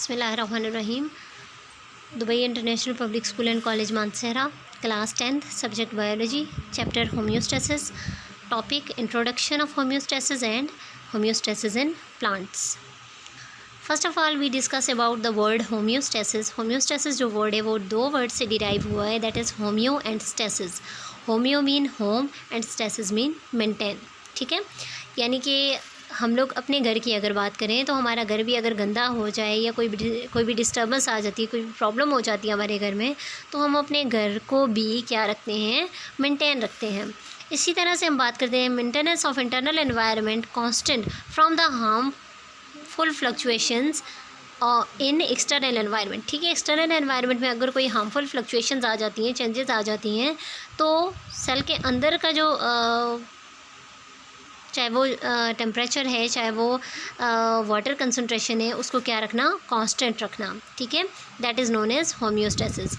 बिस्मिल्लाहिर्रहमानिर्रहीम। Dubai international public school and college Mansehra, class 10th, subject biology, chapter homeostasis, topic introduction of homeostasis and homeostasis in plants. First of all we discuss about the word homeostasis. Homeostasis जो word है वो दो word से derive हुआ है, that is homeo and stasis. Homeo mean home and stasis mean maintain. ठीक है, यानी कि हम लोग अपने घर की अगर बात करें तो हमारा घर भी अगर गंदा हो जाए या कोई भी डिस्टर्बेंस आ जाती है, कोई प्रॉब्लम हो जाती है हमारे घर में, तो हम अपने घर को भी क्या रखते हैं, मेंटेन रखते हैं। इसी तरह से हम बात करते हैं maintenance of internal environment constant from the harmful fluctuations in external environment. ठीक है, एक्सटर्नल एनवायरनमेंट में अगर कोई हार्मफुल फ्लक्चुएशंस आ जाती हैं, चेंजेस आ जाती हैं, तो सेल के अंदर का जो चाहे वो टेम्परेचर है, चाहे वो वाटर कंसंट्रेशन है, उसको क्या रखना, कांस्टेंट रखना। ठीक है, that is known as homeostasis.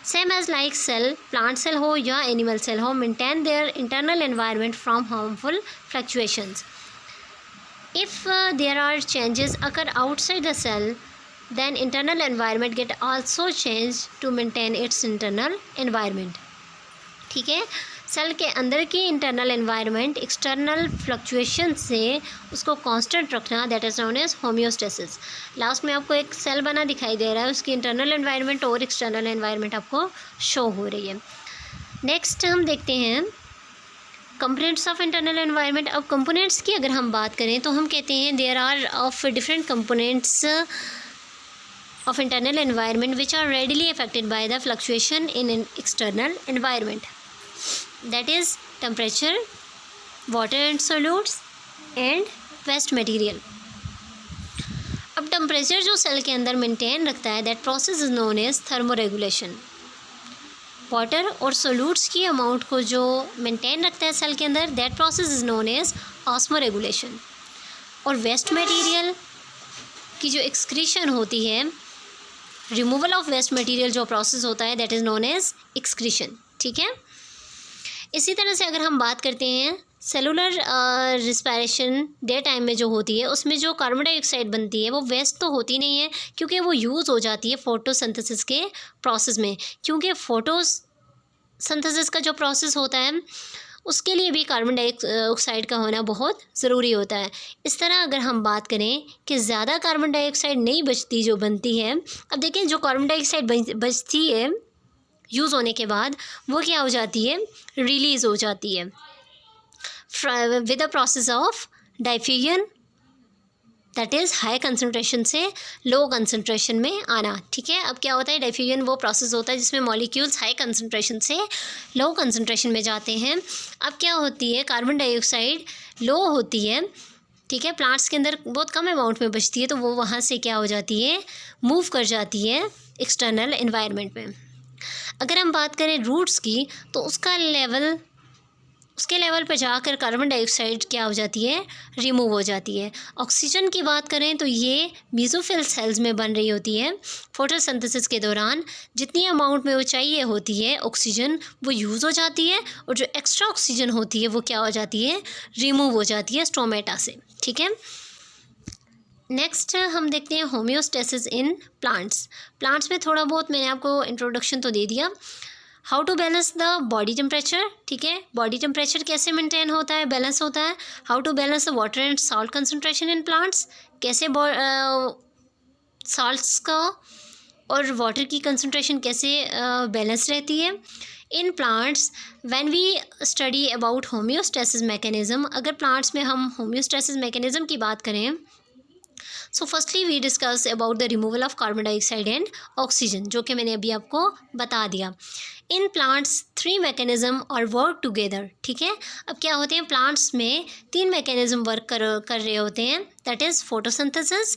Same as like cell, plant cell हो या एनिमल सेल हो, maintain their internal environment from harmful fluctuations. If there are changes occur outside the cell, then internal environment get also changed to maintain its internal environment। ठीक है, cell के अंदर की internal environment external fluctuation से उसको constant रखना, that is known as homeostasis. Last में आपको एक सेल बना दिखाई दे रहा है, उसकी इंटरनल एनवायरनमेंट और एक्सटर्नल एनवायरनमेंट आपको शो हो रही है। नेक्स्ट हम देखते हैं कंपोनेंट्स ऑफ इंटरनल एनवायरनमेंट। अब कंपोनेंट्स की अगर हम बात करें तो हम कहते हैं there are of different components of internal environment which are readily affected by the fluctuation in an external environment, that is temperature, water and solutes and waste material। अब टेम्परेचर जो सेल के अंदर मेंटेन रखता है, that process is known as thermoregulation. Water और solutes की amount को जो मेंटेन रखता है सेल के अंदर, that process is known as osmoregulation. और वेस्ट मटेरियल की जो एक्सक्रीशन होती है, रिमूवल ऑफ वेस्ट मटेरियल जो प्रोसेस होता है, that is known as excretion. ठीक है, इसी तरह से अगर हम बात करते हैं सेलुलर रिस्पायरेशन डे टाइम में जो होती है, उसमें जो कार्बन डाइऑक्साइड बनती है वो वेस्ट तो होती नहीं है, क्योंकि वो यूज़ हो जाती है फोटोसिंथेसिस के प्रोसेस में। क्योंकि फोटोसिंथेसिस का जो प्रोसेस होता है उसके लिए भी कार्बन डाइऑक्साइड का होना बहुत ज़रूरी होता है। इस तरह अगर हम बात करें कि ज़्यादा कार्बन डाइऑक्साइड नहीं बचती, जो बनती है, अब देखें जो कार्बन डाइऑक्साइड बचती है यूज़ होने के बाद, वो क्या हो जाती है, रिलीज़ हो जाती है with the process of diffusion, that is high concentration से लो कंसनट्रेशन में आना। ठीक है, अब क्या होता है, डाइफ्यूजन वो प्रोसेस होता है जिसमें मॉलिक्यूल्स हाई कंसनट्रेशन से लो कंसनट्रेशन में जाते हैं। अब क्या होती है, कार्बन डाइऑक्साइड लो होती है, ठीक है, प्लांट्स के अंदर बहुत कम अमाउंट में बचती है, तो वो वहाँ से क्या हो जाती है, मूव कर जाती है एक्सटर्नल एनवायरनमेंट में। अगर हम बात करें रूट्स की, तो उसके लेवल पर जाकर कार्बन डाइऑक्साइड क्या हो जाती है, रिमूव हो जाती है। ऑक्सीजन की बात करें तो ये मेसोफिल सेल्स में बन रही होती है। फोटोसिंथेसिस के दौरान जितनी अमाउंट में वो चाहिए होती है ऑक्सीजन, वो यूज़ हो जाती है, और जो एक्स्ट्रा ऑक्सीजन होती है वो क्या हो जाती है, रिमूव हो जाती है स्टोमेटा से। ठीक है, नेक्स्ट हम देखते हैं होम्योस्टेसिस इन प्लांट्स। प्लांट्स में थोड़ा बहुत मैंने आपको इंट्रोडक्शन तो दे दिया। How to balance the body temperature. ठीक है, बॉडी टेम्परेचर कैसे मेंटेन होता है, बैलेंस होता है। How to balance the water and salt concentration in plants, कैसे सॉल्ट्स का और वाटर की कंसंट्रेशन कैसे बैलेंस रहती है in plants. When we study about homeostasis mechanism, अगर प्लांट्स में हम होम्योस्टेसिस मैकेनिज्म की बात करें, so firstly we discuss about the removal of carbon dioxide and oxygen, जो कि मैंने अभी आपको बता दिया। In plants 3 mechanism are work together. ठीक है, अब क्या होते हैं, प्लांट्स में 3 मैकेनिज्म वर्क कर रहे होते हैं, that is photosynthesis,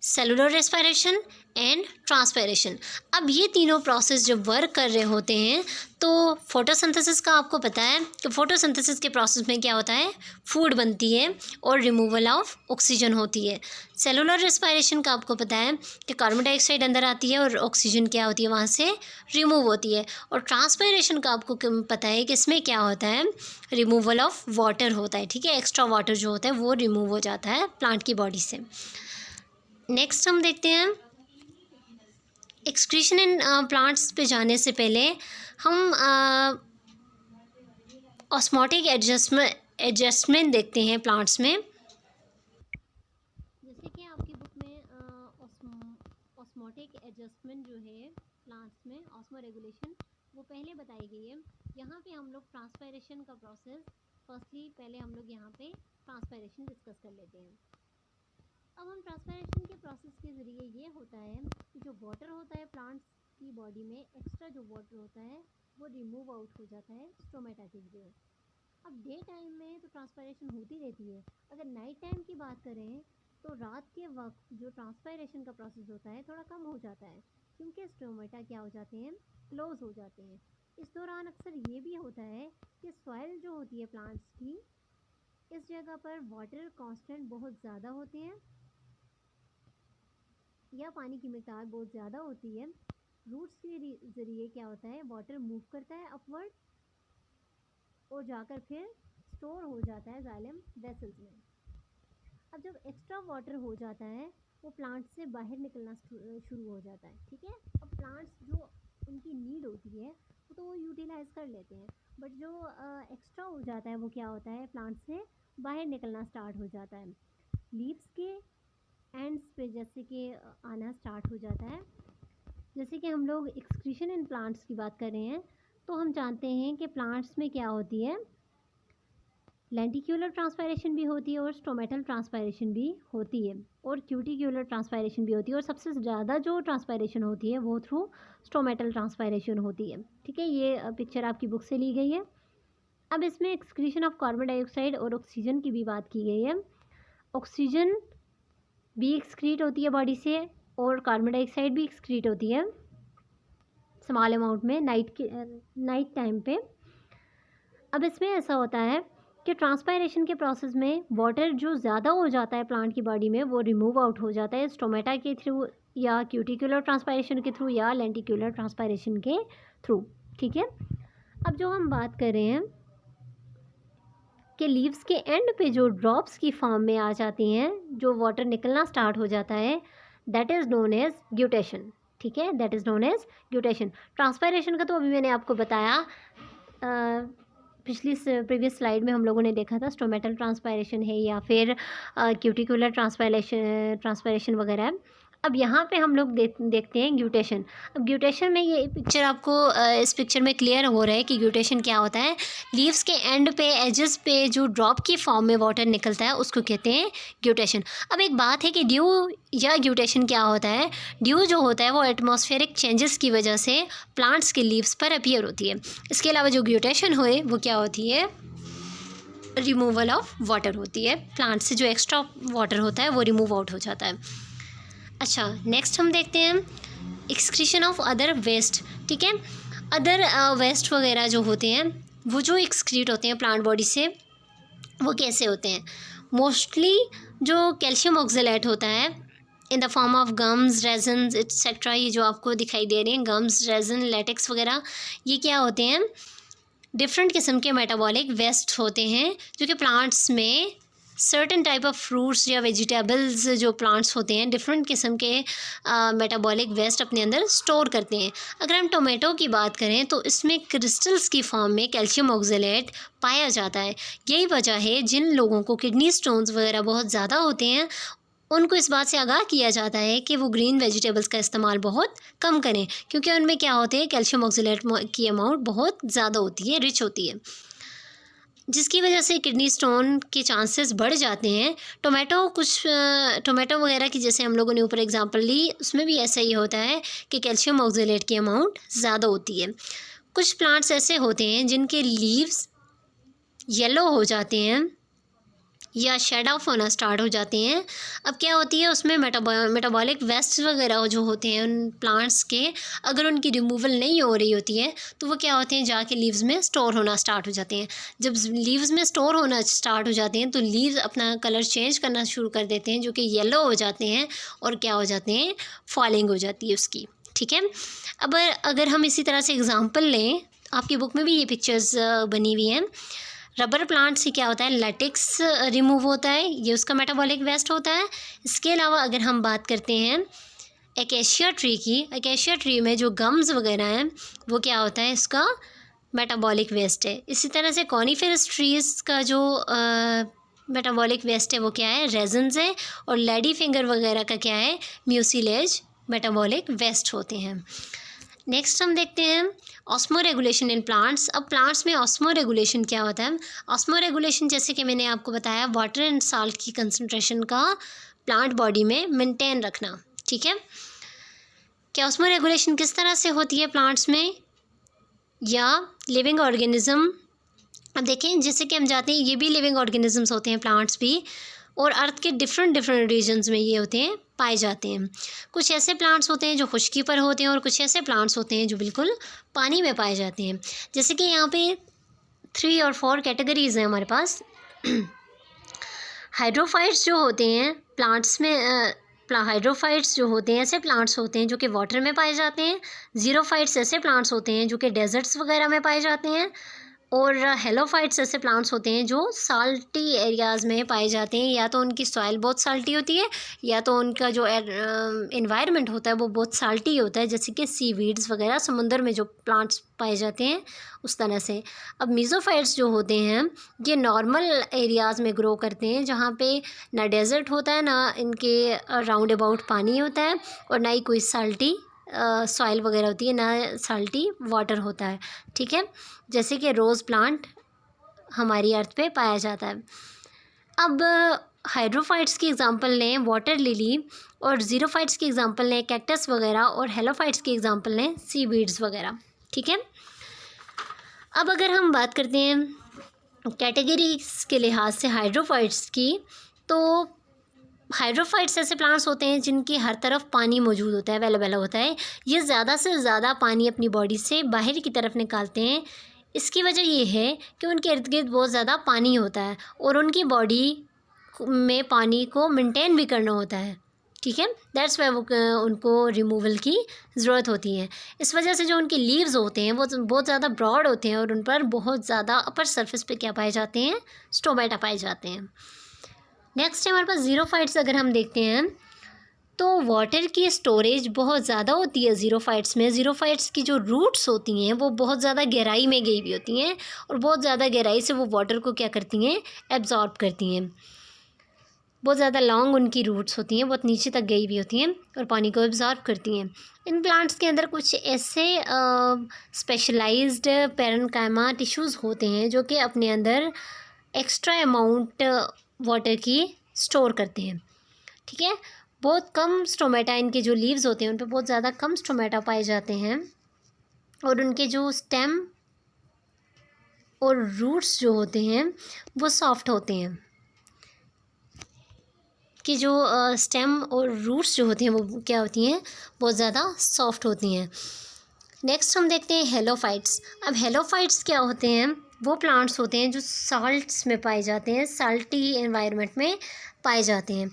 cellular respiration and transpiration. अब ये तीनों प्रोसेस जब वर्क कर रहे होते हैं, तो फोटोसिंथेसिस का आपको पता है कि फोटोसिंथेसिस के प्रोसेस में क्या होता है, फूड बनती है और रिमूवल ऑफ ऑक्सीजन होती है। सेलुलर रेस्पिरेशन का आपको पता है कि कार्बन डाइऑक्साइड अंदर आती है और ऑक्सीजन क्या होती है, वहाँ से रिमूव होती है। और ट्रांसपायरेशन का आपको पता है कि इसमें क्या होता है, रिमूवल ऑफ वाटर होता है। ठीक है, एक्स्ट्रा वाटर जो होता है वो रिमूव हो जाता है प्लांट की बॉडी से। नेक्स्ट हम देखते हैं एक्सक्रीशन इन प्लांट्स पे जाने से पहले हम ऑस्मोटिक एडजस्टमेंट देखते हैं प्लांट्स में। जैसे कि आपकी बुक में ऑस्मोटिक एडजस्टमेंट जो है प्लांट्स में, ऑस्मो रेगुलेशन, वो पहले बताई गई है। यहाँ पे हम लोग ट्रांसपायरेशन का प्रोसेस, फर्स्टली पहले हम लोग यहाँ पे ट्रांसपायरेशन डिस्कस कर लेते हैं। अब हम ट्रांसपायरेशन के प्रोसेस के ज़रिए ये होता है कि जो वाटर होता है प्लांट्स की बॉडी में, एक्स्ट्रा जो वाटर होता है वो रिमूव आउट हो जाता है स्टोमेटा के थ्रू। अब डे टाइम में तो ट्रांसपायरेशन होती रहती है, अगर नाइट टाइम की बात करें तो रात के वक्त जो ट्रांसपायरेशन का प्रोसेस होता है थोड़ा कम हो जाता है, क्योंकि स्टोमेटा क्या हो जाते हैं, क्लोज हो जाते हैं। इस दौरान अक्सर ये भी होता है कि सॉइल जो होती है प्लांट्स की, इस जगह पर वाटर कांस्टेंट बहुत ज़्यादा होते हैं या पानी की मिकदार बहुत ज़्यादा होती है। रूट्स के ज़रिए क्या होता है, वाटर मूव करता है अपवर्ड और जाकर फिर स्टोर हो जाता है जाइलम वेसल्स में। अब जब एक्स्ट्रा वाटर हो जाता है वो प्लांट से बाहर निकलना शुरू हो जाता है, ठीक है। अब प्लांट्स जो उनकी नीड होती है वो तो वो यूटिलाइज कर लेते हैं, बट जो एक्स्ट्रा हो जाता है वो क्या होता है, प्लांट से बाहर निकलना स्टार्ट हो जाता है। लीव्स के एंड्स पे जैसे कि आना स्टार्ट हो जाता है। जैसे कि हम लोग एक्सक्रीशन इन प्लांट्स की बात कर रहे हैं तो हम जानते हैं कि प्लांट्स में क्या होती है, लेंटिक्यूलर ट्रांसपायरेशन भी होती है और स्टोमेटल ट्रांसपायरेशन भी होती है और क्यूटिक्यूलर ट्रांसपायरेशन भी होती है, और सबसे ज़्यादा जो ट्रांसपायरेशन होती है वो थ्रू स्टोमेटल ट्रांसपायरेशन होती है, ठीक है। ये पिक्चर आपकी बुक से ली गई है। अब इसमें एक्सक्रीशन ऑफ कार्बन डाइऑक्साइड और ऑक्सीजन की भी बात की गई है। ऑक्सीजन भी एक्सक्रीट होती है बॉडी से और कार्बन डाइऑक्साइड भी एक्सक्रीट होती है स्मॉल अमाउंट में नाइट टाइम पे। अब इसमें ऐसा होता है कि ट्रांसपायरेशन के प्रोसेस में वाटर जो ज़्यादा हो जाता है प्लांट की बॉडी में वो रिमूव आउट हो जाता है स्टोमेटा के थ्रू या क्यूटिकुलर ट्रांसपायरेशन के थ्रू या लेंटिक्यूलर ट्रांसपायरेशन के थ्रू, ठीक है। अब जो हम बात कर रहे हैं कि लीव्स के एंड पे जो ड्रॉप्स की फॉर्म में आ जाती हैं, जो वाटर निकलना स्टार्ट हो जाता है, that is known as guttation, ठीक है। That is known as guttation. Transpiration का तो अभी मैंने आपको बताया, प्रीवियस स्लाइड में हम लोगों ने देखा था स्टोमेटल ट्रांसपायरेशन है या फिर क्यूटिकुलर ट्रांसपायरेशन वगैरह है। अब यहाँ पे हम लोग देखते हैं ग्यूटेशन। अब ग्यूटेशन में ये पिक्चर आपको इस पिक्चर में क्लियर हो रहा है कि ग्यूटेशन क्या होता है। लीव्स के एंड पे, एजेस पे जो ड्रॉप की फॉर्म में वाटर निकलता है उसको कहते हैं ग्यूटेशन। अब एक बात है कि ड्यू या ग्यूटेशन क्या होता है। ड्यू जो होता है वो एटमॉस्फेरिक चेंजेस की वजह से प्लांट्स के लीव्स पर अपीयर होती है। इसके अलावा जो ग्यूटेशन हुए वो क्या होती है, रिमूवल ऑफ वाटर होती है। प्लांट से जो एक्स्ट्रा वाटर होता है वो रिमूव आउट हो जाता है। अच्छा, नेक्स्ट हम देखते हैं एक्सक्रीशन ऑफ अदर वेस्ट, ठीक है। अदर वेस्ट वगैरह जो होते हैं वो जो एक्सक्रीट होते हैं प्लांट बॉडी से, वो कैसे होते हैं। मोस्टली जो कैल्शियम ऑक्जेलेट होता है in the form of gums, resins etcetera, ये जो आपको दिखाई दे रहे हैं गम्स, रेजन, लेटेक्स वगैरह, ये क्या होते हैं, डिफरेंट किस्म के मेटाबॉलिक वेस्ट होते हैं जो कि प्लांट्स में सर्टेन टाइप ऑफ फ्रूट्स या वेजिटेबल्स जो प्लांट्स होते हैं डिफरेंट किस्म के मेटाबॉलिक वेस्ट अपने अंदर स्टोर करते हैं। अगर हम टोमेटो की बात करें तो इसमें क्रिस्टल्स की फॉर्म में कैल्शियम ऑक्जेलेट पाया जाता है। यही वजह है जिन लोगों को किडनी स्टोन्स वगैरह बहुत ज़्यादा होते हैं उनको इस बात से आगाह किया जाता है कि वो ग्रीन वेजिटेबल्स का इस्तेमाल बहुत कम करें, क्योंकि उनमें क्या होते हैं, कैल्शियम ऑक्जेलेट की अमाउंट बहुत ज़्यादा होती है, रिच होती है, जिसकी वजह से किडनी स्टोन के चांसेस बढ़ जाते हैं। टोमेटो वगैरह की जैसे हम लोगों ने ऊपर एग्जांपल ली, उसमें भी ऐसा ही होता है कि कैल्शियम ऑक्जेलेट की अमाउंट ज़्यादा होती है। कुछ प्लांट्स ऐसे होते हैं जिनके लीव्स येलो हो जाते हैं या शेड ऑफ होना स्टार्ट हो जाते हैं। अब क्या होती है, उसमें मेटाबॉलिक वेस्ट वगैरह जो होते हैं उन प्लांट्स के, अगर उनकी रिमूवल नहीं हो रही होती है तो वो क्या होते हैं, जाके लीव्स में स्टोर होना स्टार्ट हो जाते हैं। जब लीव्स में स्टोर होना स्टार्ट हो जाते हैं तो लीव्स अपना कलर चेंज करना शुरू कर देते हैं, जो कि येलो हो जाते हैं और क्या हो जाते हैं, फॉलिंग हो जाती है उसकी, ठीक है। अब अगर हम इसी तरह से एग्ज़ाम्पल लें, आपकी बुक में भी ये पिक्चर्स बनी हुई हैं। रबर प्लांट से क्या होता है, लैटेक्स रिमूव होता है, ये उसका मेटाबॉलिक वेस्ट होता है। इसके अलावा अगर हम बात करते हैं एकेशिया ट्री की, एकेशिया ट्री में जो गम्स वगैरह हैं वो क्या होता है, इसका मेटाबॉलिक वेस्ट है। इसी तरह से कॉनिफेरस ट्रीज़ का जो मेटाबॉलिक वेस्ट है वो क्या है, रेजन्स है। और लेडी फिंगर वगैरह का क्या है, म्यूसिलेज मेटाबॉलिक वेस्ट होते हैं। नेक्स्ट हम देखते हैं ऑस्मो रेगुलेशन इन प्लांट्स। अब प्लांट्स में ऑस्मो रेगुलेशन क्या होता है, ऑस्मो रेगुलेशन जैसे कि मैंने आपको बताया वाटर एंड साल्ट की कंसंट्रेशन का प्लांट बॉडी में मेंटेन रखना, ठीक है। क्या ऑस्मो रेगुलेशन किस तरह से होती है प्लांट्स में या लिविंग ऑर्गेनिज्म। अब देखें जैसे कि हम जाते हैं, ये भी लिविंग ऑर्गेनिजम्स होते हैं प्लांट्स भी, और अर्थ के डिफरेंट रीजन्स में ये होते हैं, पाए जाते हैं। कुछ ऐसे प्लांट्स होते हैं जो खुश्की पर होते हैं और कुछ ऐसे प्लांट्स होते हैं जो बिल्कुल पानी में पाए जाते हैं। जैसे कि यहाँ पे 3 और 4 कैटेगरीज हैं हमारे पास। हाइड्रोफाइट्स जो होते हैं प्लांट्स में, हाइड्रोफाइट्स जो होते हैं ऐसे प्लांट्स होते हैं जो कि वाटर में पाए जाते हैं। ज़ीरोफाइट्स ऐसे प्लांट्स होते हैं जो कि डेजर्ट्स वगैरह में पाए जाते हैं। और हेलोफाइट्स ऐसे प्लांट्स होते हैं जो साल्टी एरियाज़ में पाए जाते हैं, या तो उनकी सॉइल बहुत साल्टी होती है या तो उनका जो एनवायरनमेंट होता है वो बहुत साल्टी होता है, जैसे कि सीवीड्स वगैरह समुंदर में जो प्लांट्स पाए जाते हैं उस तरह से। अब मीज़ोफाइट्स जो होते हैं ये नॉर्मल एरियाज़ में ग्रो करते हैं जहाँ पे ना डेजर्ट होता है, ना इनके राउंड अबाउट पानी होता है, और ना ही कोई साल्टी सॉइल वगैरह होती है, ना साल्टी वाटर होता है, ठीक है। जैसे कि रोज़ प्लांट हमारी अर्थ पे पाया जाता है। अब हाइड्रोफाइट्स की एग्जांपल लें वाटर लिली, और ज़ीरोफाइट्स की एग्जांपल लें कैक्टस वगैरह, और हेलोफाइट्स की एग्जांपल लें सीवीड्स वगैरह, ठीक है। अब अगर हम बात करते हैं कैटेगरीज के लिहाज से हाइड्रोफाइट्स की, तो हाइड्रोफाइट्स ऐसे प्लांट्स होते हैं जिनकी हर तरफ पानी मौजूद होता है, अवेलेबल होता है। ये ज़्यादा से ज़्यादा पानी अपनी बॉडी से बाहर की तरफ निकालते हैं। इसकी वजह ये है कि उनके इर्द गिर्द बहुत ज़्यादा पानी होता है और उनकी बॉडी में पानी को मेंटेन भी करना होता है, ठीक है। दैट्स वाई वो उनको रिमूवल की ज़रूरत होती है। इस वजह से जो उनके लीव्स होते हैं वो बहुत ज़्यादा ब्रॉड होते हैं और उन पर बहुत ज़्यादा अपर सरफेस पे क्या पाए जाते हैं, स्टोमेटा पाए जाते हैं। नेक्स्ट है हमारे पास ज़ीरोफाइट्स। अगर हम देखते हैं तो वाटर की स्टोरेज बहुत ज़्यादा होती है ज़ीरोफाइट्स में। ज़ीरोफाइट्स की जो रूट्स होती हैं वो बहुत ज़्यादा गहराई में गई हुई होती हैं और बहुत ज़्यादा गहराई से वो वाटर को क्या करती हैं, एब्जॉर्ब करती हैं। बहुत ज़्यादा लॉन्ग उनकी रूट्स होती हैं, बहुत नीचे तक गई हुई होती हैं और पानी को एब्जॉर्ब करती हैं। इन प्लांट्स के अंदर कुछ ऐसे स्पेशलाइज्ड पैरेन्काइमा टिश्यूज़ होते हैं जो कि अपने अंदर एक्स्ट्रा अमाउंट वाटर की स्टोर करते हैं, ठीक है। बहुत कम स्टोमेटा, इनके जो लीव्स होते हैं उन पर बहुत ज़्यादा कम स्टोमेटा पाए जाते हैं और उनके जो स्टेम और रूट्स जो होते हैं वो सॉफ्ट होते हैं, कि जो स्टेम और रूट्स जो होती हैं वो क्या होती हैं, बहुत ज़्यादा सॉफ्ट होती हैं। नेक्स्ट हम देखते हैं हेलोफाइट्स। अब हेलोफाइट्स क्या होते हैं, वो प्लांट्स होते हैं जो साल्ट्स में पाए जाते हैं, साल्टी एनवायरनमेंट में पाए जाते हैं।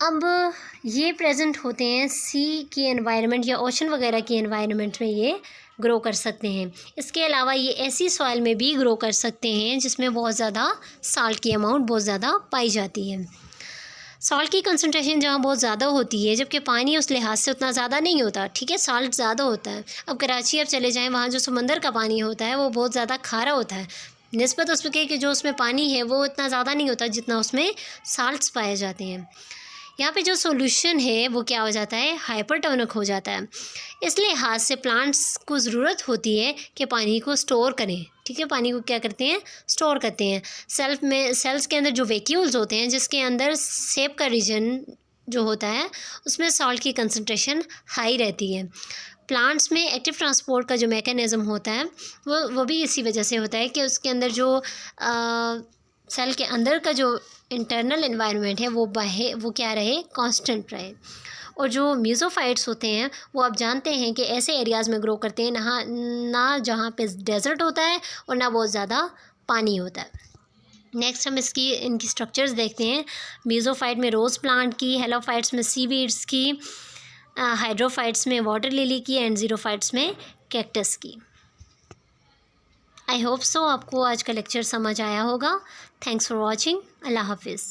अब ये प्रेजेंट होते हैं सी की एनवायरनमेंट या ओशन वगैरह की एनवायरनमेंट में ये ग्रो कर सकते हैं। इसके अलावा ये ऐसी सॉइल में भी ग्रो कर सकते हैं जिसमें बहुत ज़्यादा साल्ट की अमाउंट बहुत ज़्यादा पाई जाती है। सॉल्ट की कंसंट्रेशन जहाँ बहुत ज़्यादा होती है, जबकि पानी उस लिहाज से उतना ज़्यादा नहीं होता, ठीक है, साल्ट ज़्यादा होता है। अब कराची आप चले जाएं, वहाँ जो समंदर का पानी होता है वो बहुत ज़्यादा खारा होता है, निस्बत उसके कि जो उसमें पानी है वो इतना ज़्यादा नहीं होता जितना उसमें साल्ट्स पाए जाते हैं। यहाँ पे जो सॉल्यूशन है वो क्या हो जाता है, हाइपरटोनिक हो जाता है। इस लिहाज से प्लांट्स को ज़रूरत होती है कि पानी को स्टोर करें, ठीक है, पानी को क्या करते हैं, स्टोर करते हैं। सेल्स के अंदर जो वैक्यूल्स होते हैं जिसके अंदर सेप का रीजन जो होता है उसमें सॉल्ट की कंसंट्रेशन हाई रहती है। प्लांट्स में एक्टिव ट्रांसपोर्ट का जो मैकेनिज़्म होता है वो भी इसी वजह से होता है कि उसके अंदर जो सेल के अंदर का जो इंटरनल एनवायरनमेंट है वो क्या रहे, कांस्टेंट रहे। और जो म्यूज़ोफाइट्स होते हैं वो आप जानते हैं कि ऐसे एरियाज़ में ग्रो करते हैं ना जहाँ पे डेजर्ट होता है और ना बहुत ज़्यादा पानी होता है। नेक्स्ट हम इनकी स्ट्रक्चर्स देखते हैं। म्यूज़ोफाइट में रोज़ प्लांट की, हेलोफाइट्स में सीवीड्स की, हाइड्रोफाइट्स में वाटर लिली की, एंड ज़ीरोफाइट्स में कैक्टस की। आई होप सो आपको आज का लेक्चर समझ आया होगा। Thanks for watching. अल्लाह हाफिज़।